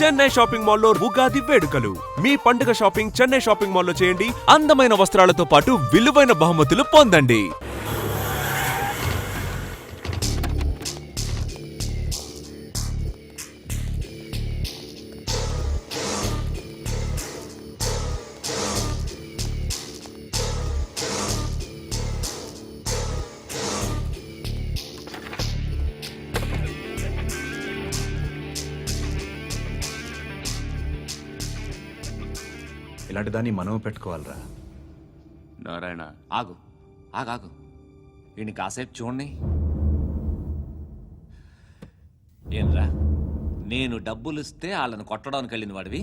Chennai shopping మాల్లో ఉగాది వేడుకలు. మీ పండుగ షాపింగ్ చెన్నై షాపింగ్ మాల్లో చేయండి. అందమైన వస్త్రాలతో పాటు విలువైన బహుమతులు పొందండి. ఇలాంటి దాన్ని మనం పెట్టుకోవాలరా. నారాయణ ఆగు ఆగాగు, వీడిని కాసేపు చూడండి. ఏంరా, నేను డబ్బులు ఇస్తే వాళ్ళని కొట్టడానికి వెళ్ళిన వాడివి,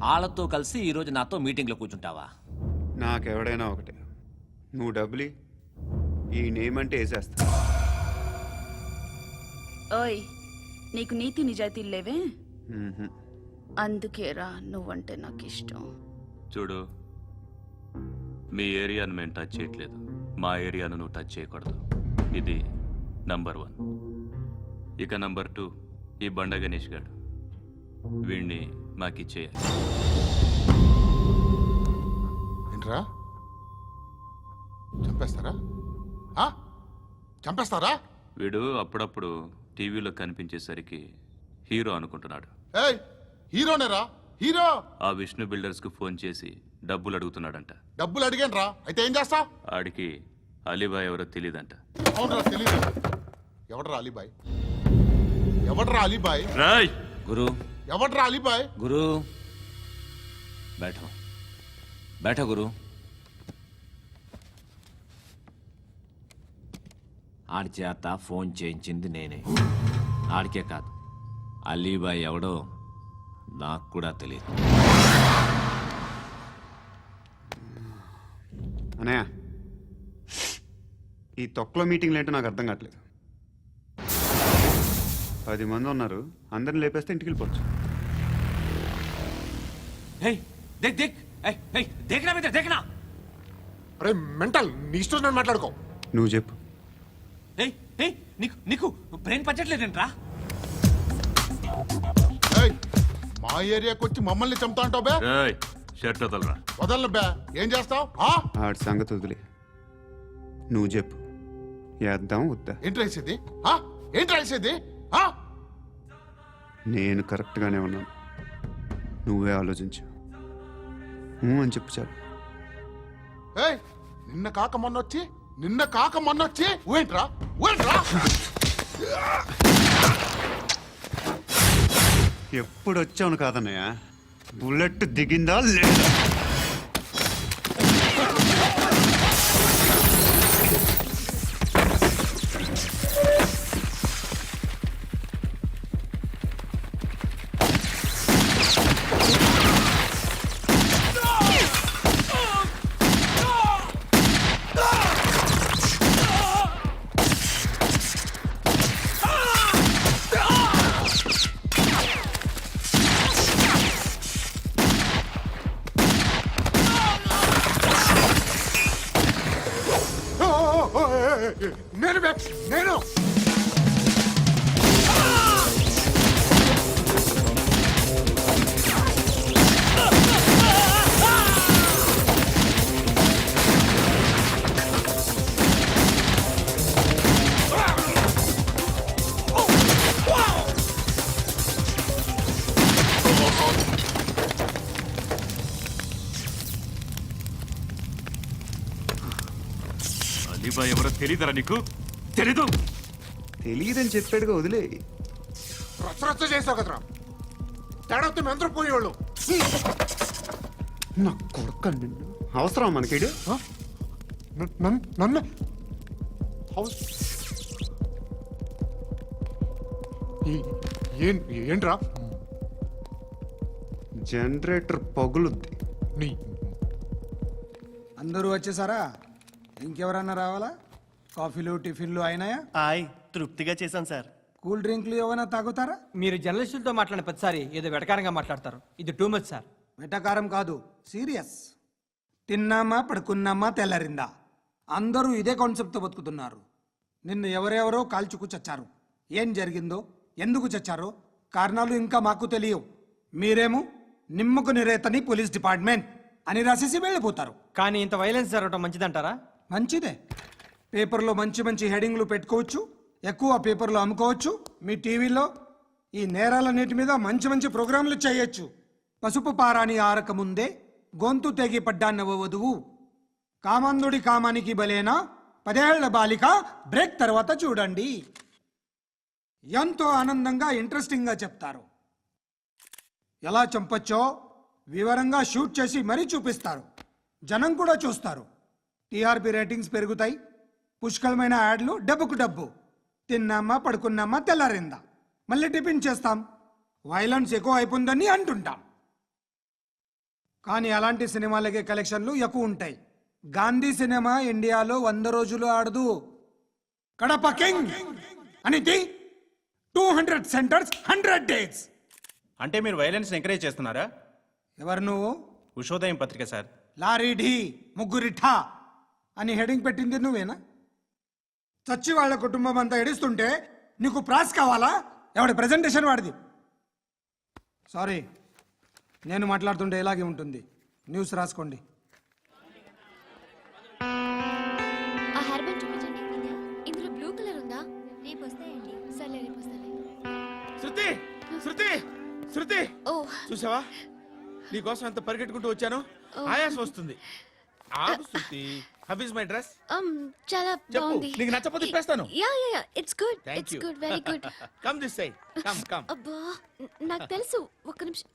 వాళ్ళతో కలిసి ఈరోజు నాతో మీటింగ్లో కూర్చుంటావా? నాకెవడైనా ఒకటే, నువ్వు డబ్బులి ఈ నేమ్ అంటే వేసేస్తా. ఓయ్, నీకు నీతి నిజాయితీలు లేవే, అందుకేరా నువ్వంటే నాకు ఇష్టం. చూడు, మీ ఏరియాను మేము టచ్ చేయట్లేదు, మా ఏరియాను నువ్వు టచ్ చేయకూడదు. ఇది నంబర్ 1. ఇక నంబర్ 2, ఈ బండ గణేష్ గారు, వీణ్ణి మాకిచ్చేయాలి. ఏంట్రా, చంపేస్తారా? చంపేస్తారా? వీడు అప్పుడప్పుడు టీవీలో కనిపించేసరికి హీరో అనుకుంటున్నాడు. ఏయ్, హీరోనేరా, హీరో. ఆ విష్ణు బిల్డర్స్ కు ఫోన్ చేసి డబ్బులు అడుగుతున్నాడంట. డబ్బులు అడిగాను రా, అయితే ఏం చేస్తా? ఆడికి అలీబాయ్ ఎవరో తెలీదంట. అవునరా, తెలీదు. ఎవడరా అలీబాయ్? ఎవడరా అలీబాయ్? రాయ్ గురు, ఎవడరా అలీబాయ్? గురు బైఠో బైఠో గురు. ఆడి చేత ఫోన్ చేయించింది నేనే. ఆడికే కాదు, అలీబాయ్ ఎవడో నాకు కూడా తెలియదు. అనయ్య, ఈ తొక్కలో మీటింగ్లు ఏంటో నాకు అర్థం కావట్లేదు. 10 మంది ఉన్నారు, అందరిని లేపేస్తే ఇంటికి వెళ్ళిపోవచ్చు. అరే మెంటల్, నీ ఇష్టం నేను మాట్లాడుకో. నువ్వు చెప్పు. నీకు బ్రెయిన్ పచ్చట్లేదంట్రా? మా ఏరియాకి వచ్చి మమ్మల్ని చంపుతా అంటావు బే? షర్ట్ వదలరా. వదలను బే, ఏం చేస్తావు? ఆడి సంగతి వదిలే, నువ్వు చెప్పు. వేద్దాం వద్దా? ఏంటి రాసేది? ఏంటి రాసేది? నేను కరెక్ట్గానే ఉన్నాను, నువ్వే ఆలోచించు. అని చెప్పు చాలు. ఏయ్, నిన్న కాక మొన్నొచ్చి ఊయంట్రా, ఊయంట్రా. ఎప్పుడు వచ్చావును కాదన్నయ్య, బుల్లెట్ దిగిందా లేదా? నేను అలీబాయ్ ఎవరో తెలీదరా నీకు? తెలీదు? తెలియదని చెప్పాడుగా, వదిలే. రచ్చ చేసావు కదరా, తేడా వస్తే మెంతరం పోయేవాళ్ళు. నా కొడుకు నిన్ను అవసరం మనకిడు. నన్ను ఏంట్రా? జనరేటర్ పగులుద్ది. అందరూ వచ్చేసారా? ఇంకెవరన్నా రావాలా? కాఫీలు టిఫిన్లు అయినాయా? తృప్తిగా చేశాను సార్. కూల్ డ్రింక్లు ఏమైనా తాగుతారా? మీరు జర్నలిస్టులతో మాట్లాడిన ప్రతిసారి ఏదో వెటకారంగా మాట్లాడతారు. ఇది టూ మచ్ సార్. వెటకారం కాదు, సీరియస్. తిన్నామా పడుకున్నామా తెల్లరిందా, అందరూ ఇదే కాన్సెప్ట్తో బతుకుతున్నారు. నిన్ను ఎవరెవరో కాల్చుకు చచ్చారు. ఏం జరిగిందో, ఎందుకు చచ్చారో కారణాలు ఇంకా మాకు తెలియవు. మీరేమో నిమ్మకు నిరేతని పోలీస్ డిపార్ట్మెంట్ అని రాసేసి వెళ్ళిపోతారు. కానీ ఇంత వైలెన్స్ జరగటం మంచిదంటారా? మంచిదే. పేపర్లో మంచి మంచి హెడింగ్లు పెట్టుకోవచ్చు, ఎక్కువ పేపర్లు అమ్ముకోవచ్చు. మీ టీవీలో ఈ నేరాలన్నిటి మీద మంచి మంచి ప్రోగ్రాంలు చేయొచ్చు. పసుపు పారాని ఆరక ముందే గొంతు తెగి పడ్డాన్నవ వధువు, కామందుడి కామానికి బలేనా 10 ఏళ్ల బాలిక బ్రేక్ తర్వాత చూడండి. ఎంతో ఆనందంగా ఇంట్రెస్టింగ్గా చెప్తారు. ఎలా చంపచ్చో వివరంగా షూట్ చేసి మరీ చూపిస్తారు. జనం కూడా చూస్తారు. టీఆర్పీ రేటింగ్స్ పెరుగుతాయి. పుష్కలమైన యాడ్లు, డబ్బుకు డబ్బు. తిన్నామా పడుకున్నామా తెల్లారిందా, మళ్ళీ టిఫిన్ చేస్తాం. వైలెన్స్ ఎక్కువ అయిపోయిందని అంటుంటాం. కానీ అలాంటి సినిమాలకే కలెక్షన్లు ఎక్కువ ఉంటాయి. గాంధీ సినిమా ఇండియాలో 100 రోజులు ఆడదు. కడప కింగ్ అనితి 200 సెంటర్స్ 100 డేస్. అంటే మీరు వైలెన్స్ ఎంకరేజ్ చేస్తున్నారా? ఎవరు నువ్వు? ఉషోదయం పత్రిక సార్. లారీ ఢీ ముగ్గురిఠా అని హెడింగ్ పెట్టింది నువ్వేనా? చచ్చి వాళ్ళ కుటుంబం అంతా ఎడుస్తుంటే నీకు ప్రాస్ కావాలా? ఎవడి ప్రెజెంటేషన్ వాడిది. సారీ, నేను మాట్లాడుతుంటే ఇలాగే ఉంటుంది. న్యూస్ రాసుకోండి. ఆ హెయిర్ బ్యాండ్ చూపించండి. ఇందులో బ్లూ కలర్ ఉందా? రేపు వస్తాయండి. సరే రేపు వస్తాయి. శృతి శృతి శృతి, ఓ చూసావా నీకోసం ఎంత పరిగెట్టుకుంటూ వచ్చాను. ఆయాసం వస్తుంది. ఆగు Shruti. How is my dress? చాలా చెప్పు. బాగుంది. నీకు నచ్చకపోతే తిప్పేస్తాను. Yeah yeah yeah, it's good. Thank it's you. Good, very good. Come this side. Come come. అబ్బా, నాకు తెలుసు. ఒక్క నిమిషం.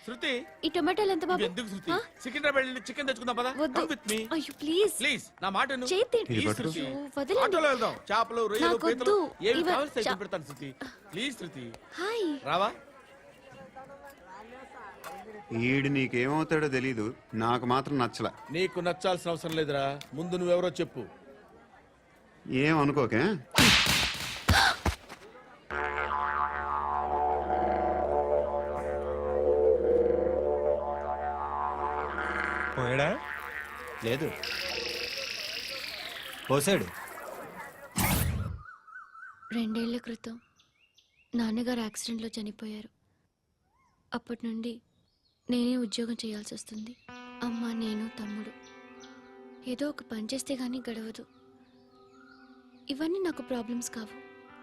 శృతి, ఈ టొమాటోలు ఎంత బాబు? ఎందుకు శృతి? ఆ? సికింద్రాబాద్ వెళ్ళి చికెన్ తెచ్చుకుందాం పదా. వద్దు. కమ్ విత్ మీ అయ్యో ప్లీజ్. ప్లీజ్. నా మాట విను. చేతి Please, శృతి. అయ్యో, వదలండి. ఆటోలో వెళ్దాం. చేపలు, రొయ్యలు, నాకు పీతలు వద్దు. ఏవి ఇవ- కావాలి చా- పెడతాను శృతి. Please Shruti. హాయ్. రావా? ఈడు నీకేమవుతాడో తెలీదు, నాకు మాత్రం నచ్చలా. నీకు నచ్చాల్సిన అవసరం లేదురా. ముందు నువ్వెవరో చెప్పు. ఏం అనుకోకే. పోయాడా? లేదు, పోసాడు. 2 ఏళ్ల క్రితం నాన్నగారు యాక్సిడెంట్లో చనిపోయారు. అప్పటి నుండి నేనే ఉద్యోగం చేయాల్సి వస్తుంది. అమ్మ, నేను, తమ్ముడు. ఏదో ఒక పని చేస్తే గానీ గడవదు. ఇవన్నీ నాకు ప్రాబ్లమ్స్ కావు.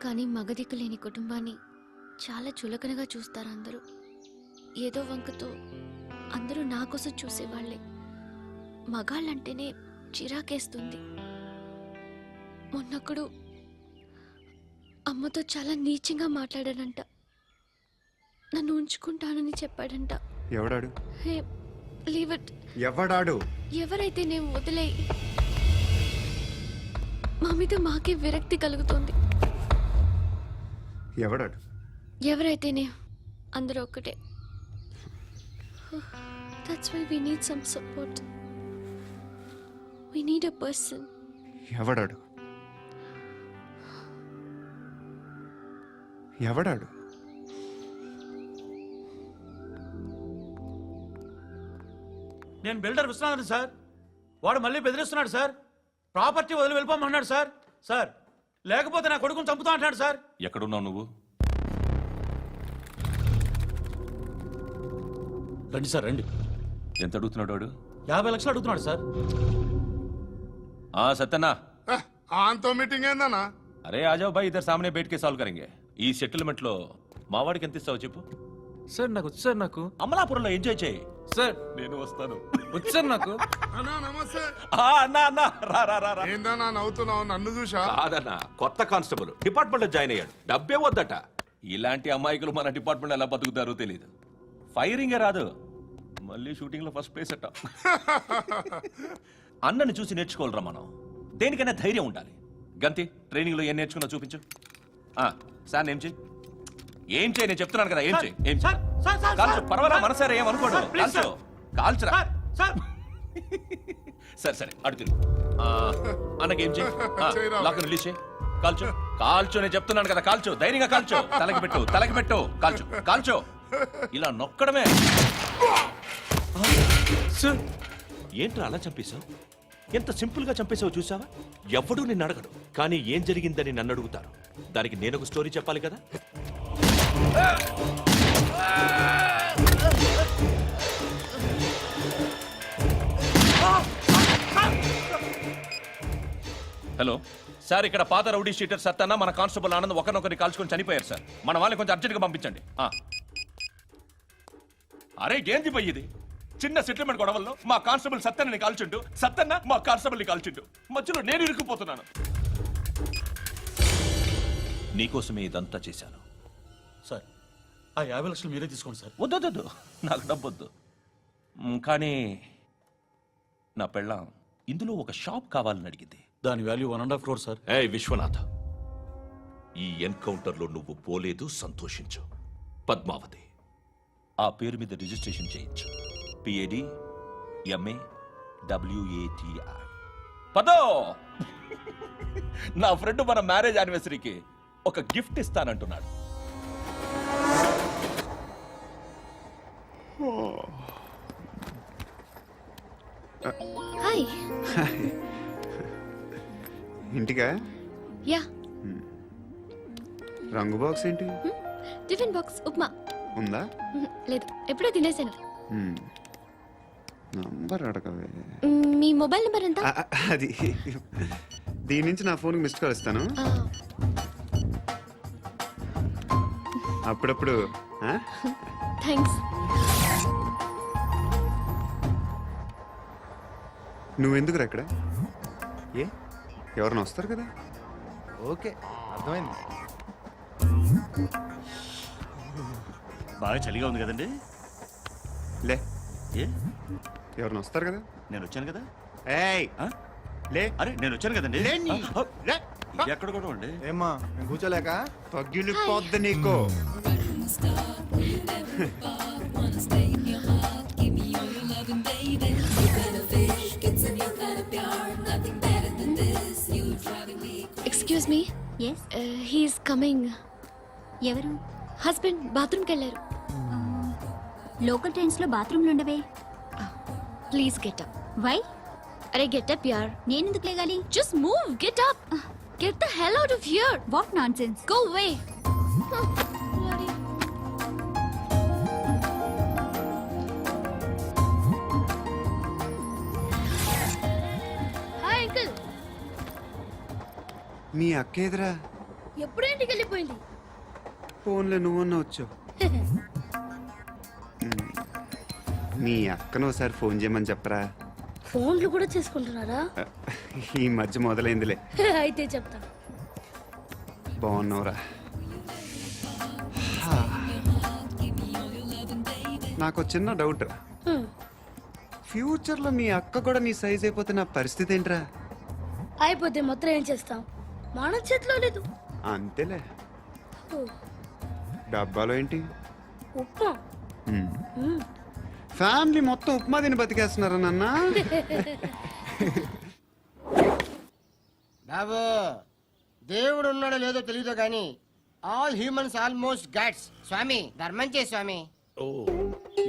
కానీ మగదిక్కు లేని కుటుంబాన్ని చాలా చులకనగా చూస్తారు అందరూ. ఏదో వంకతో అందరూ నా కోసం చూసేవాళ్లే. మగాళ్ళంటేనే చిరాకేస్తుంది. మొన్నొక్కడు అమ్మతో చాలా నీచంగా మాట్లాడాడంట. నన్ను ఉంచుకుంటానని చెప్పాడంట. ఎవడాడు? హే, లీవ్ ఇట్. ఎవడాడు? ఎవరైతే నేను వదిలే. మా మీద మాకే విరక్తి కలుగుతుంది. ఎవడాడు? ఎవరైతేనే అందరూ ఒక్కటే. That's why we need some support. We need a person. ఎవడాడు? ఎవడాడు? నేను బిల్డర్ విశ్వనాథన్ సార్. వాడు మళ్ళీ బెదిరిస్తున్నాడు సార్. ప్రాపర్టీ వదిలి వెళ్ళిపోమన్నాడు సార్. సార్, లేకపోతే నా కొడుకుని చంపుతా అంటున్నాడు సార్. ఎక్కడున్నావు నువ్వు? రండి సార్, రండి. ఎంత అడుగుతున్నాడు వాడు? 50 లక్షలు అడుగుతున్నాడు సార్. సత్యనా, ఆంతో మీటింగ్ ఏందన్నా? అరే ఆజావ్ భాయ్, ఇద్దరు సామనే బయట కే సాల్వ్ కరెంగే. ఈ సెటిల్మెంట్ లో మావాడికి ఎంత ఇస్తావు చెప్పు. సార్ నాకు వచ్చు సార్. నాకు అమలాపురంలో ఎంజాయ్ చేయి సార్, నేను వస్తాను. వచ్చు సార్ నాకు. అన్నా నమస్తే. అన్నా అన్నా, రా రా రా రా. ఏందన్నా నవ్వుతున్నావు? నన్ను చూసా? కాదన్నా, కొత్త కానిస్టేబుల్ డిపార్ట్మెంట్ లో జాయిన్ అయ్యాడు. డబ్బే వద్దట. ఇలాంటి అమాయకులు మన డిపార్ట్మెంట్ ఎలా బతుకుతారో తెలియదు. ఫైరింగే రాదు, మళ్ళీ షూటింగ్ లో ఫస్ట్ ప్లేస్ అట్ట. అన్నని చూసి నేర్చుకోవాలరా మనం. దేనికైనా ధైర్యం ఉండాలి. గంతి, ట్రైనింగ్ లో ఏం నేర్చుకున్నా చూపించు. సార్ ఏం చేయి, ఏం చేయి, నేను చెప్తున్నాను కదా. ఏం చేయి, ఏం సార్, సార్, సార్, కాల్చు, సార్. పర్వాలా, మనసారా ఏమనుకోడు. సార్, ప్లీజ్ కాల్చు, కాల్చురా. Sir, sir. సరే సరే, అడుగుతుంది. అన్నకేం చేయి, చేయరా. లాక్ రిలీజ్ చేయి. కాల్చు, కాల్చు, నేను చెప్తున్నాను కదా. కాల్చు, ధైర్యంగా కాల్చు. తలకి పెట్టు, తలకి పెట్టు. కాల్చు, కాల్చు. ఇలా నొక్కడమే. సార్, ఏంట్రా అలా చంపేశావు? ఎంత సింపుల్ గా చంపేశావు చూసావా? ఎవడూ నిన్ను అడగడు, కానీ ఏం జరిగిందని నన్ను అడుగుతారు. దానికి నేను ఒక స్టోరీ చెప్పాలి కదా. హలో సార్ ఇక్కడ పాత రౌడీ షీటర్ సత్తన్న మన కానిస్టేబుల్ ఆనంద్ ఒకరినొకరిని కాల్చుకొని చనిపోయారు సార్. మన వాళ్ళని కొంచెం అర్జెంట్గా పంపించండి. అరే ఏంది పోయి ఇది? చిన్న సెటిల్మెంట్ గొడవల్లో మా కానిస్టేబుల్ సత్తన్నని కాల్చుంటూ సత్తన్న మా కానిస్టేబుల్ని కాల్చుంటూ మధ్యలో నేను ఇరుక్కుపోతున్నాను. నీకోసమే ఇదంతా చేశాను. సార్ ఆ 50 లక్షలు మీరే తీసుకోండి సార్. వద్దొద్దు, నాకు డబ్బొద్దు. కానీ నా పెళ్ళాం ఇందులో ఒక షాప్ కావాలని అడిగింది. దాని వాల్యూ 1.5 crore సార్. విశ్వనాథ, ఈ ఎన్కౌంటర్లో నువ్వు పోలేదు, సంతోషించు. పద్మావతి ఆ పేరు మీద రిజిస్ట్రేషన్ చేయించు. PAD MA WATI. పదో, నా ఫ్రెండ్ మన మ్యారేజ్ యానివర్సరీకి ఒక గిఫ్ట్ ఇస్తానంటున్నాడు. హాయ్. ఇంటికా? యా. రంగు బాక్స్ ఏంటి? Tiffin box upma. ఉందా? లేదు, ఎప్పుడో తినేసాను. నంబర్ అడగవే. మీ మొబైల్ నెంబర్ ఎంత? అది దీని నుంచి నా ఫోన్కి మిస్డ్ కాల్ ఇస్తాను. అప్పుడప్పుడు. థ్యాంక్స్. నువ్వెందుకు ఇక్కడ? ఏ ఎవరైనా వస్తారు కదా? ఓకే, అర్థమైంది. బాగా చలిగా ఉంది కదండి. లే, ఏ ఎవరైనా వస్తారు కదా? నేను వచ్చాను కదా. ఏయ్ లే. అరే నేను వచ్చాను కదండి. లే. ఎక్కడ కూడా అండి. ఏమ్మా నేను కూర్చోలేక? పగిలిపోద్ది నీకు. Excuse me. He's coming. ఎవరు? హస్బెండ్ బాత్రూమ్కి వెళ్ళారు. లోకల్ ట్రైన్స్ లో బాత్రూమ్లు ఉండవే. Please get up. వై? అరే గెట్ అప్ యార్. నేనెందుకు లేగాలి? Just move, get up. Get the hell out of here. What nonsense. Go away. Hi uncle. మీ అక్క ఎదురా? ఎప్పుడు ఇంటికి వెళ్ళిపోయింది? ఫోన్లో నువ్వన్నా వచ్చావు. మీ అక్కను ఒకసారి ఫోన్ చేయమని చెప్పరా. ఫోన్లు కూడా చేసుకుంటున్నారా? ఈ మధ్య మొదలైందిలే. అయితే చెప్తా. బాగున్నావురా? నాకు చిన్న డౌట్. ఫ్యూచర్లో మీ అక్క కూడా నీ సైజ్ అయిపోతే నా పరిస్థితి ఏంట్రా? అయిపోతే మొత్తం ఏం చేస్తాం? మన చేతిలో లేదు. అంతేలే. డబ్బాలో ఏంటి? ఉప్మా. ఫ్యామిలీ మొత్తం ఉప్మా తిని బతికేస్తున్నారా నాన్న? బాబు, దేవుడు ఉన్నాడో లేదో తెలియదు కానీ ఆల్ హ్యూమన్స్ ఆల్మోస్ట్ గాడ్స్. స్వామి ధర్మం చే స్వామి. ఓ,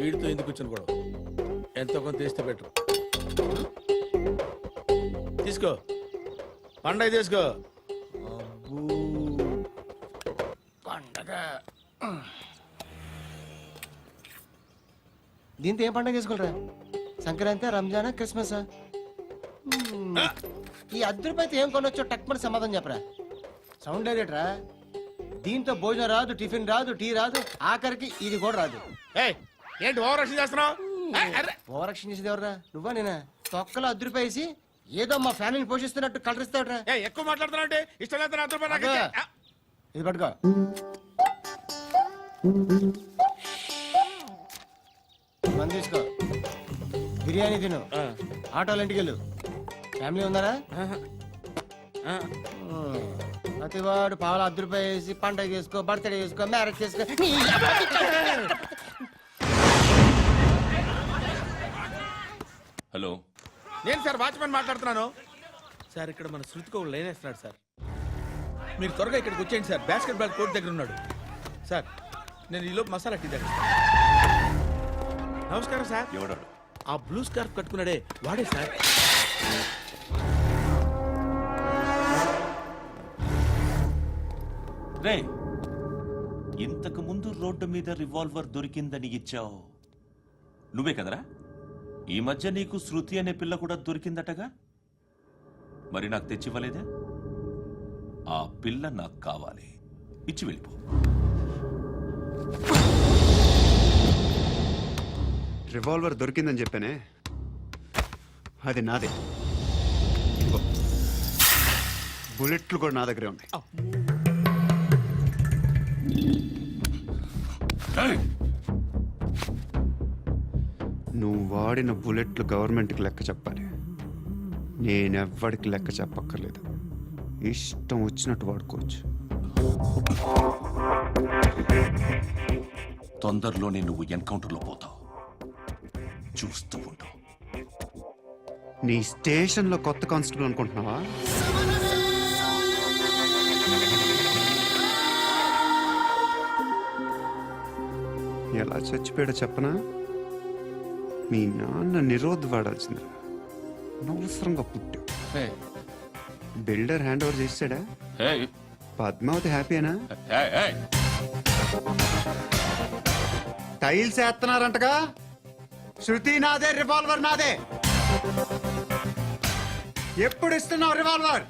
వీడితో ఎందుకు వచ్చిన గొడవ? ఎంతో కొంత తీస్తే బెటర్. తీసుకో, పండగ తీసుకో. పండగ దీంతో ఏం పండగ చేసుకుంటారా? సంక్రాంతి, రంజానా, క్రిస్మస్? ఈ ₹10 ఏం కొనొచ్చో టక్మని సమాధానం చెప్పరా. సౌండ్ లేదేట్రా? దీంతో భోజనం రాదు, టిఫిన్ రాదు, టీ రాదు, ఆఖరికి ఇది కూడా రాదు. ఏయ్, ఏంటి ఓవర్ యాక్షన్ చేస్తున్నావు? ఓవరాక్షన్ చేసేది ఎవరా? నువ్వా నేనా? తొక్కలో ₹10 వేసి ఏదో మా ఫ్యామిలీని పోషిస్తున్నట్టు కలరిస్తావుట్రా. ఎక్కువ మాట్లాడుతున్నావు అంటే ఇష్టం లేదు. ఇది పట్టుకో. మంది తీసుకో, బిర్యానీ తిను, ఆటోలు ఇంటికి వెళ్ళు. ఫ్యామిలీ ఉన్నారా? ప్రతివాడు పావులు ₹10 వేసి పండగ చేసుకో, బర్త్డే చేసుకో, మ్యారేజ్ చేసుకో. హలో, నేను సార్ వాచ్మెన్ మాట్లాడుతున్నాను. సార్ ఇక్కడ మన శృతికో లైన్ వేస్తున్నాడు సార్. మీరు త్వరగా ఇక్కడికి వచ్చేయండి సార్. బాస్కెట్ బాల్ కోర్ట్ దగ్గర ఉన్నాడు సార్. నేను ఈలోపు మసాలా టీ దగ్గర. నమస్కారం సార్. ఎవడాడు? ఆ బ్లూ స్కార్ఫ్ కట్టుకున్నాడే వాడే సార్. రే, ఇంతకు ముందు రోడ్డు మీద రివాల్వర్ దొరికిందని ఇచ్చావు నువ్వే కదరా? ఈ మధ్య నీకు శృతి అనే పిల్ల కూడా దొరికిందటగా? మరి నాకు తెచ్చివ్వలేదే? ఆ పిల్ల నాకు కావాలి. ఇచ్చి వెళ్ళిపో. రివాల్వర్ దొరికిందని చెప్పానే, అది నాదే. ఇదిగో, బుల్లెట్లు కూడా నా దగ్గరే ఉన్నాయి. నువ్వు వాడిన బుల్లెట్లు గవర్నమెంట్కి లెక్క చెప్పాలి. నేనెవ్వడికి లెక్క చెప్పక్కర్లేదు. ఇష్టం వచ్చినట్టు వాడుకోవచ్చు. తొందరలోనే నువ్వు ఎన్కౌంటర్లో పోతావు. చూస్తూ ఉండు. నీ స్టేషన్లో కొత్త కానిస్టేబుల్ అనుకుంటున్నావా? ఎలా చచ్చిపోయాడో చెప్పనా? మీ నాన్న నిరోధ్ వాడాల్సింది. అనవసరంగా పుట్టావు. బిల్డర్ హ్యాండ్ ఓవర్ చేసాడా? పద్మావతి హ్యాపీనా? టైల్స్ వేస్తున్నారంటగా. శృతి నాదే, రివాల్వర్ నాదే. ఎప్పుడు ఇస్తున్నావు revolver?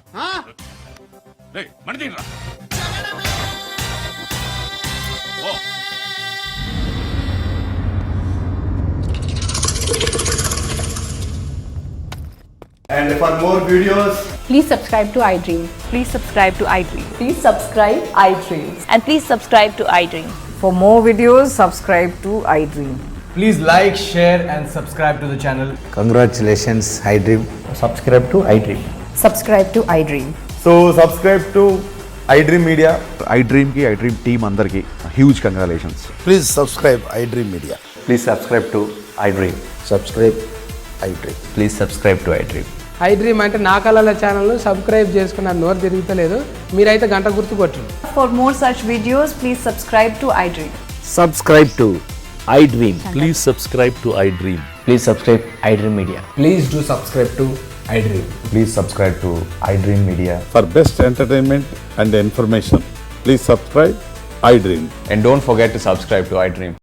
And for more videos, please subscribe to iDream. Please subscribe to iDream. Please subscribe iDream. And please subscribe to iDream. For more videos, subscribe to iDream. Please like, share and subscribe to the channel. congratulations, iDream. Subscribe to iDream. Subscribe to iDream. So subscribe to iDream Media. iDream ki iDream team andarki huge congratulations. Please subscribe iDream Media. Please subscribe to iDream. Subscribe iDream. Please subscribe to iDream. iDream అంటే నా కళల channel subscribe చేసుకున్న నోరు తిరుగుతలేదు. మీరైతే గంట గుర్తు కొట్టండి. For more such videos, please subscribe to iDream. Subscribe to iDream. Please subscribe to iDream. Please subscribe iDream Media. Please do subscribe to iDream. Please subscribe to iDream Media. For best entertainment and information, please subscribe iDream. And don't forget to subscribe to iDream.